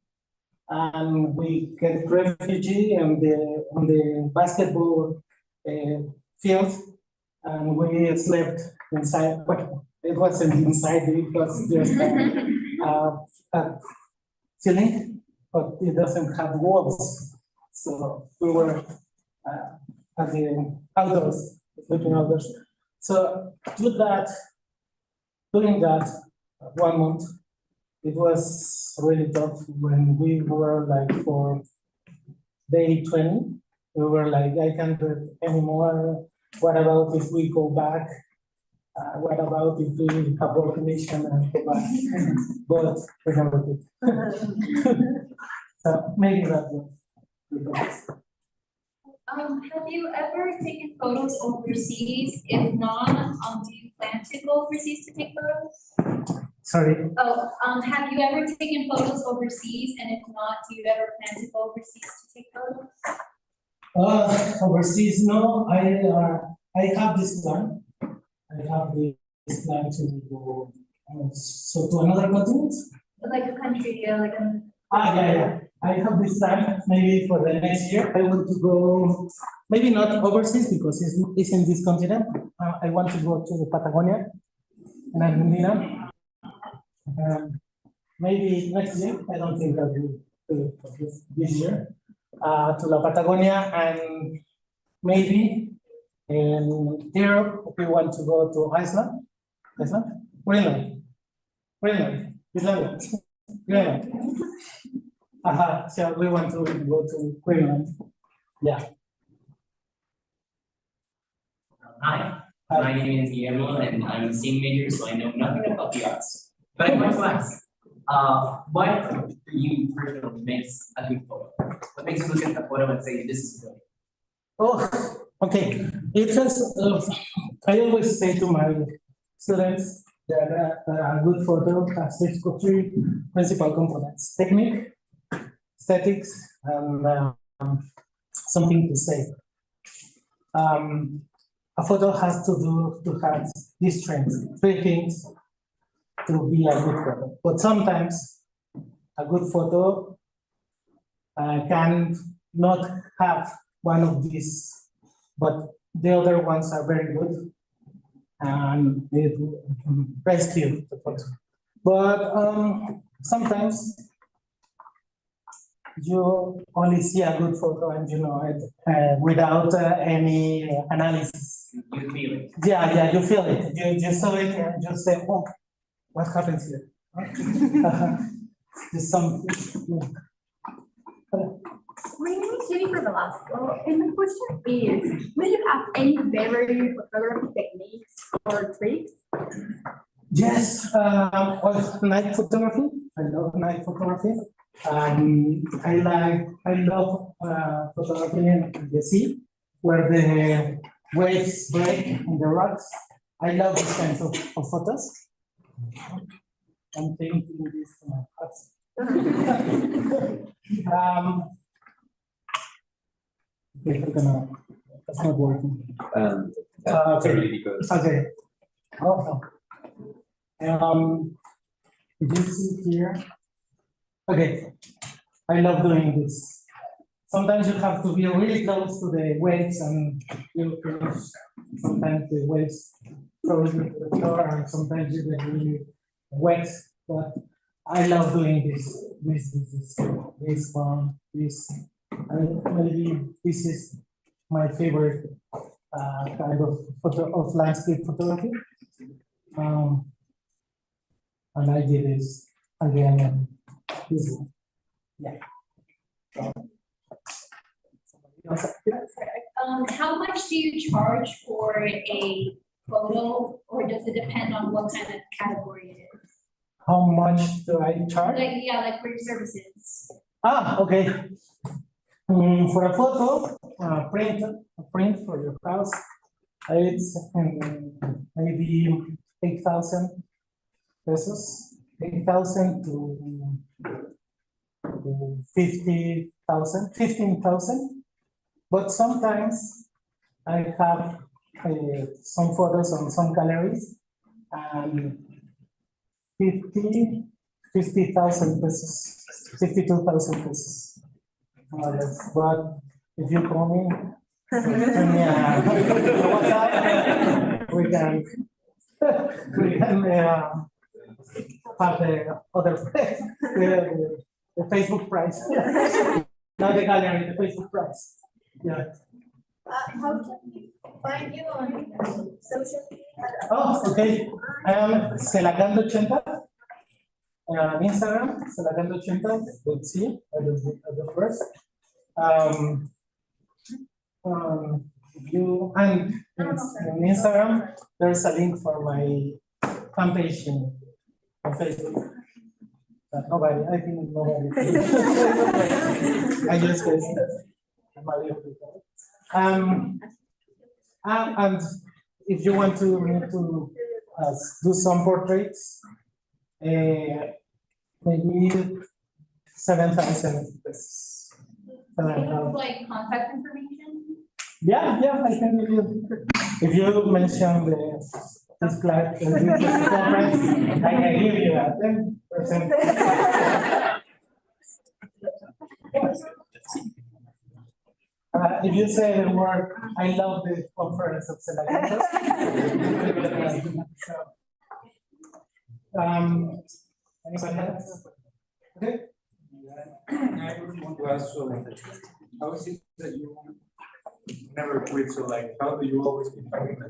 B: and we get refugee on the basketball field, and we slept inside. But it wasn't inside; it was just a ceiling, but it doesn't have walls. So we were at the outdoors, sleeping outdoors. So during that 1 month, it was really tough. When we were like for day 20, we were like, I can't do it anymore. What about if we go back? What about if we abort mission and go back? But we never did. So maybe that was the best.
E: Have you ever taken photos overseas? If not, do you plan to go overseas to take photos?
B: Sorry.
E: Have you ever taken photos overseas? And if not, do you ever plan to go overseas to take photos?
B: Overseas, no. I have this plan. I have this plan to go to another continent.
E: Like a country, like a.
B: Yeah. I have this plan maybe for the next year. I want to go, maybe not overseas because it's in this continent. I want to go to Patagonia in Argentina. Maybe next year. I don't think that will do it for this year. to La Patagonia, and maybe in Europe, we want to go to Iceland, Greenland, Iceland, Greenland. So we want to go to Greenland. Yeah.
F: Hi, my name is Guillermo and I'm a senior major, so I know nothing about the arts. But I want to ask, what do you personally makes a good photo? What makes you look at the photo and say, this is good?
B: Oh, okay. It has, I always say to my students that a good photo has three principal components: technique, aesthetics, and something to say. A photo has to have these three things to be a good photo. But sometimes a good photo can not have one of these, but the other ones are very good and they rescue the photo. But sometimes you only see a good photo and you know it without any analysis.
F: You feel it.
B: Yeah, you feel it. You saw it and you say, oh, what happens here? There's something.
G: My name is Jennifer Velasco, and my question is, do you have any favorite photography techniques or tricks?
B: Yes, well, night photography. I love night photography. I love photography in the sea, where the waves break in the rocks. I love these kinds of photos. I'm thinking this to my heart. That's not working. Okay.
D: Because
B: Okay. Oh, did you see here? Okay. I love doing this. Sometimes you have to be really close to the waves and you finish. Sometimes the waves throw you to the floor and sometimes you get really wet. But I love doing this one, this. And maybe this is my favorite kind of photo of landscape photography. And I did this again and this one. Yeah.
E: How much do you charge for a photo, or does it depend on what kind of category it is?
B: How much do I charge?
E: Like, yeah, like for your services.
B: Okay. For a photo, a print for your house, it's maybe 8,000 pesos, 8,000 to 50,000, 15,000. But sometimes I have some photos on some galleries and 50,000 pesos, 52,000 pesos. But if you call me, send me a WhatsApp, we can have the other price, the Facebook price. Not the gallery, the Facebook price. Yeah.
G: How can we find you on social media?
B: Oh, okay. I am Celacanto 80. Instagram, Celacanto 80. Let's see, at the first. You and in Instagram, there's a link for my fanpage on Facebook. Nobody, I think nobody. I just guess. And if you want to do some portraits, maybe 7,000 pesos.
E: Do you have like contact information?
B: Yeah, I can give you. If you mention this class, this conference, I can give you a 10%. If you say the word, I love the conference of Celacanto. Anybody else? Okay.
H: I want to ask, so how is it that you never quit? So like, how do you always keep finding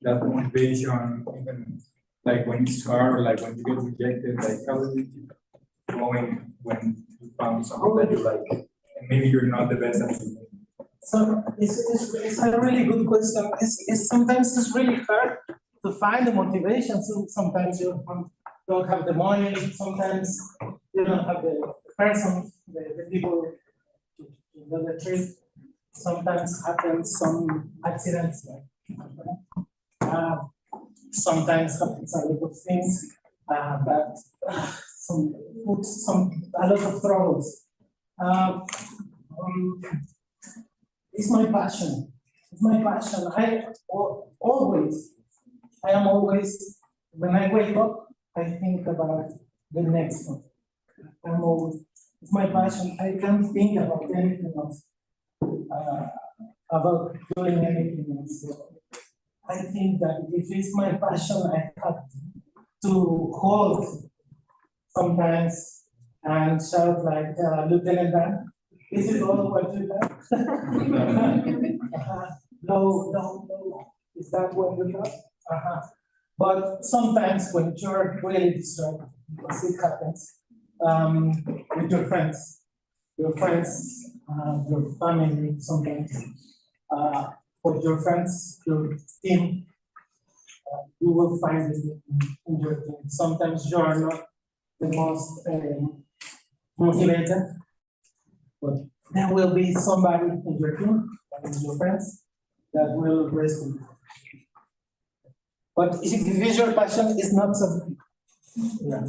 H: that motivation, even like when it's hard, or like when you get rejected, like how do you keep going when you found something that you like, and maybe you're not the best at it?
B: So it's a really good question. Sometimes it's really hard to find the motivation. So sometimes you don't have the money, sometimes you don't have the person, the people to do the trip. Sometimes happens some accidents, sometimes happens a lot of things, but a lot of troubles. It's my passion. It's my passion. I am always, when I wake up, I think about the next one. It's my passion. I can't think about anything else, about doing anything else. So I think that if it's my passion, I have to hold sometimes and shout like Lieutenant Dan. This is all what you got? No. Is that what you got? But sometimes when you're really distracted, because it happens, with your friends, your family, sometimes, or your friends, your team, you will find it in your team. Sometimes you are not the most motivated, but there will be somebody in your team, and your friends, that will rescue you. But if your passion is not something. Yeah.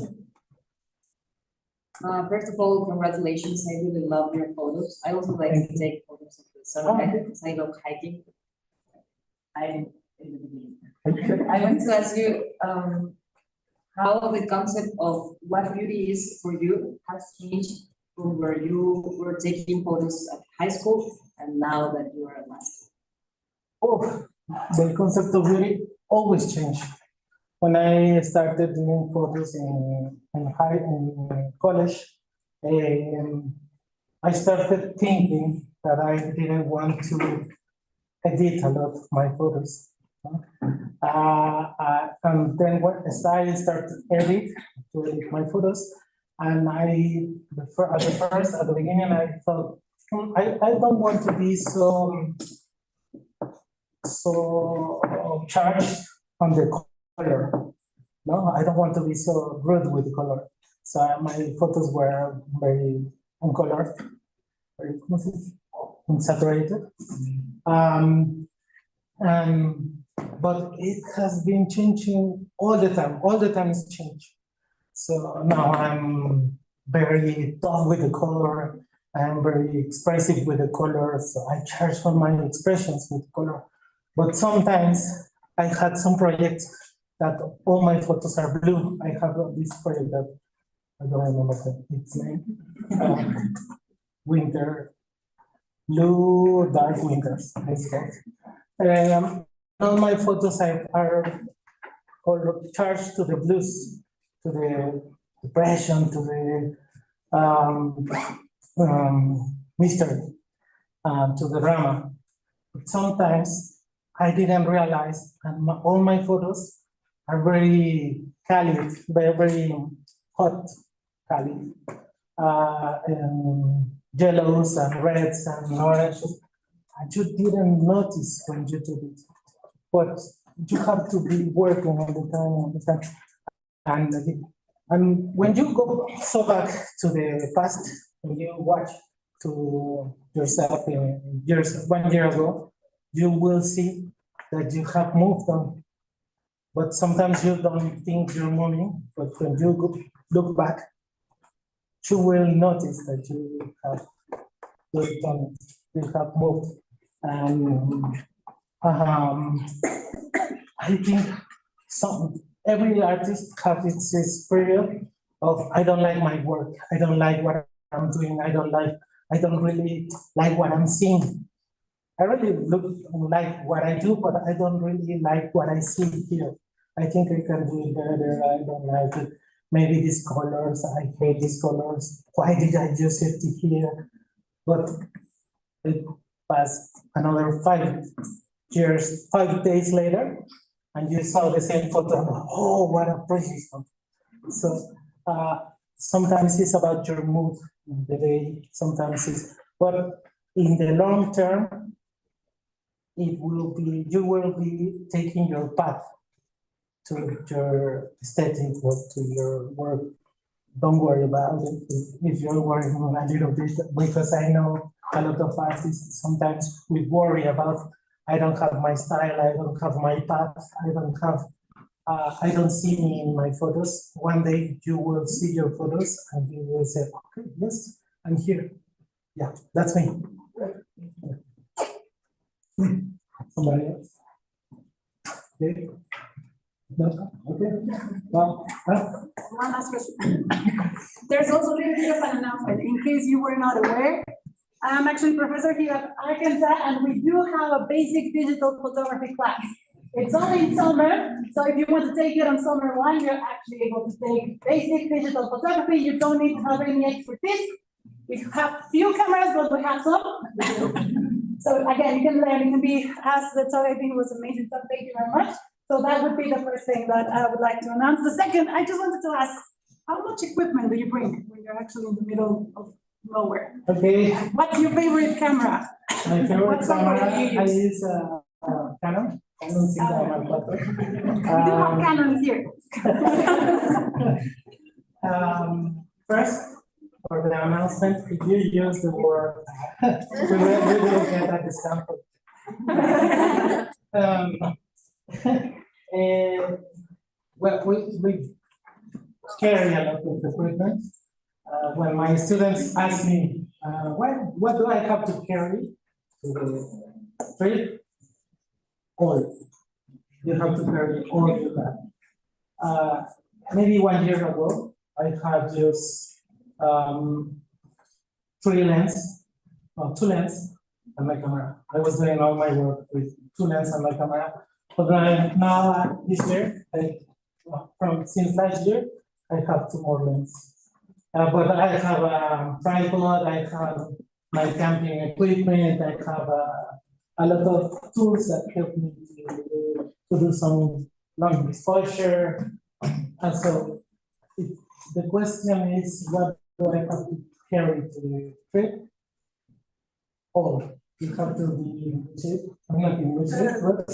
I: First of all, congratulations. I really love your photos. I also like to take photos of the sunrise because I love hiking. I'm in the beginning. I want to ask you, how the concept of what beauty is for you has changed from where you were taking photos at high school and now that you are a master.
B: Oh, the concept of beauty always changed. When I started doing photos in college, I started thinking that I didn't want to edit a lot of my photos. And then as I started to edit my photos, and at the beginning, I thought, I don't want to be so charged on the color. No, I don't want to be so rude with the color. So my photos were very uncolored, very unsaturated. But it has been changing all the time. All the time it's changed. So now I'm very tough with the color. I'm very expressive with the color. So I charge for my expressions with color. But sometimes I had some projects that all my photos are blue. I have this project that I don't remember its name. Winter, blue, dark winters. It's called. All my photos are charged to the blues, to the depression, to the mystery, to the drama. But sometimes I didn't realize, and all my photos are very colored, very hot, colored, yellows and reds and oranges. I just didn't notice when you did it, but you have to be working all the time, and when you go so back to the past, when you watch to yourself in years, 1 year ago, you will see that you have moved on. But sometimes you don't think you're moving, but when you look back, you will notice that you have moved. And I think every artist has its period of I don't like my work, I don't like what I'm doing, I don't really like what I'm seeing. I really like what I do, but I don't really like what I see here. I think I can do it better. I don't like it. Maybe these colors, I hate these colors. Why did I use it here? But it passed another 5 years, 5 days later, and you saw the same photo, oh, what a precious photo. So, sometimes it's about your mood in the day, sometimes it's, but in the long term, it will be, you will be taking your path to your aesthetic or to your work. Don't worry about it if you're worrying a little bit, because I know a lot of artists sometimes we worry about, I don't have my style, I don't have my path, I don't see me in my photos. One day you will see your photos and you will say, okay, yes, I'm here. Yeah, that's me. Somebody else? Okay. No? Okay. Well,
G: One last question. There's also a little bit of an announcement, in case you were not aware. I'm actually professor here at Arkansas, and we do have a basic digital photography class. It's only in summer, so if you want to take it on summer 1, you're actually able to take basic digital photography. You don't need to have any expertise. We have few cameras, but we have some. So again, you can learn, you can be asked. The talk I think was amazing, so thank you very much. So that would be the first thing that I would like to announce. The second, I just wanted to ask, how much equipment do you bring when you're actually in the middle of nowhere?
B: okay.
G: What's your favorite camera?
B: My favorite
G: What software
B: camera,
G: do you
B: I
G: use?
B: use Canon. I don't think I'm a
G: We do have Canon here.
B: First, for the announcement, if you use the word, we will get a discount. Well, we carry a lot of equipment. When my students ask me, what do I have to carry to the trip? All. You have to carry all you have. Maybe 1 year ago, I had just 3 lenses, or 2 lenses and my camera. I was doing all my work with 2 lenses and my camera. But now this year, since last year, I have 2 more lenses. But I have a tripod, I have my camping equipment, I have a lot of tools that help me to do some long exposure. And so the question is, what do I have to carry to the trip? All. You have to be in good shape. I'm not in good shape, but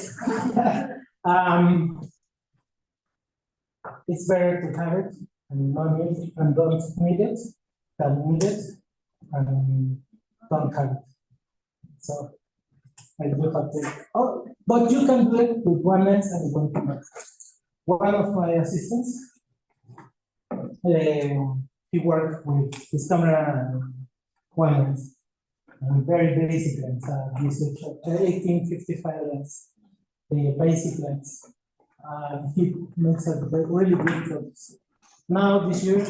B: it's better to have it and not need it, and don't need it, than need it and don't have it. So I do have to, but you can do it with 1 lens and 1 camera. One of my assistants, he worked with his camera and 1 lens. Very basic lens, this is 1855 lens, the basic lens. He makes a really good photos. Now this year,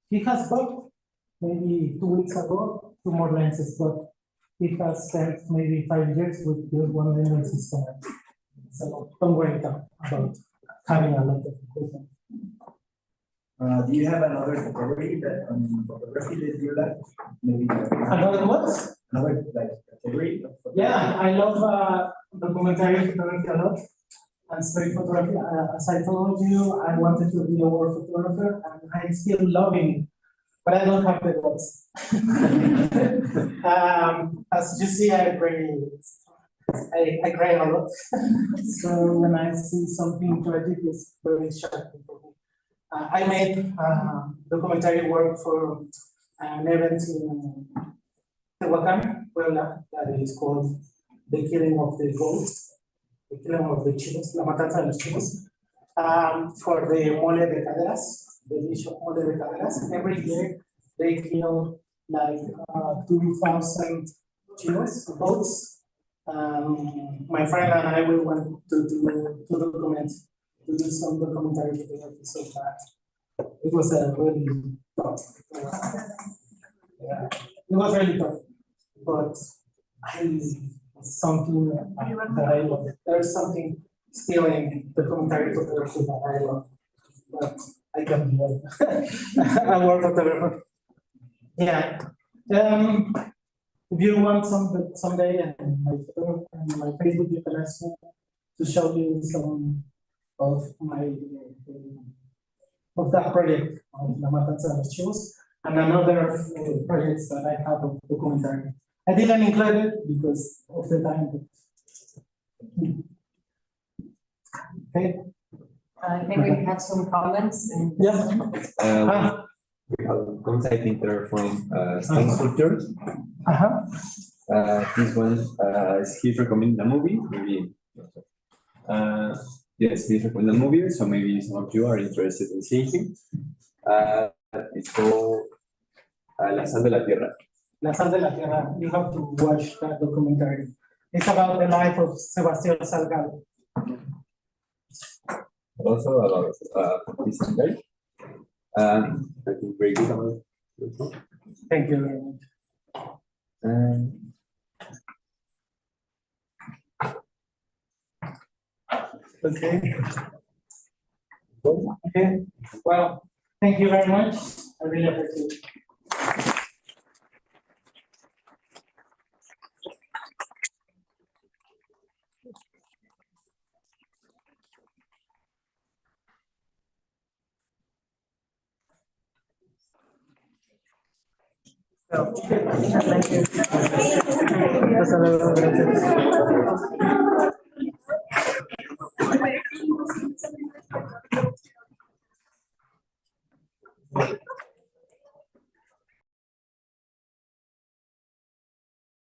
B: he has bought maybe 2 weeks ago 2 more lenses, but he has spent maybe 5 years with just 1 lens system. So don't worry about having a lot of equipment.
D: Do you have another category that photography that you like? Maybe
B: Another what?
D: another like category of photography?
B: Yeah, I love documentary photography a lot. And street photography, as I told you, I wanted to be a world photographer, and I'm still loving it, but I don't have the guts. As you see, I cry a lot. So when I see something tragic, it's very shocking for me. I made documentary work for an event in Celacanto, Puebla, that is called The Killing of the Goats. The killing of the chivos, la matanza de los chivos, for the mole de caderas, the dish of mole de caderas. Every year they kill like 2,000 chivos, goats. My friend and I will want to do some documentary photography so far. It was a really tough. Yeah, it was really tough, but something that I love. There's something still in the documentary photography that I love, but I can be a world photographer. Yeah. If you want someday and my Facebook, you can ask me to show you some of of that project of La Matanza de los Chivos and another projects that I have of documentary. I didn't include it because of the time. Okay.
I: I think we have some comments and.
B: Yeah.
J: We have a concept inter from stone sculptures. This one he's recommending a movie, maybe. Yes, he's recommending a movie, so maybe some of you are interested in seeing him. It's called La Sal de la Tierra.
B: La Sal de la Tierra. You have to watch that documentary. It's about the life of Sebastián Salgado.
J: Also about this guy. I think very good about it.
B: Thank you very much. Okay. Okay. Well, thank you very much. I really appreciate it. Hasta luego, gracias.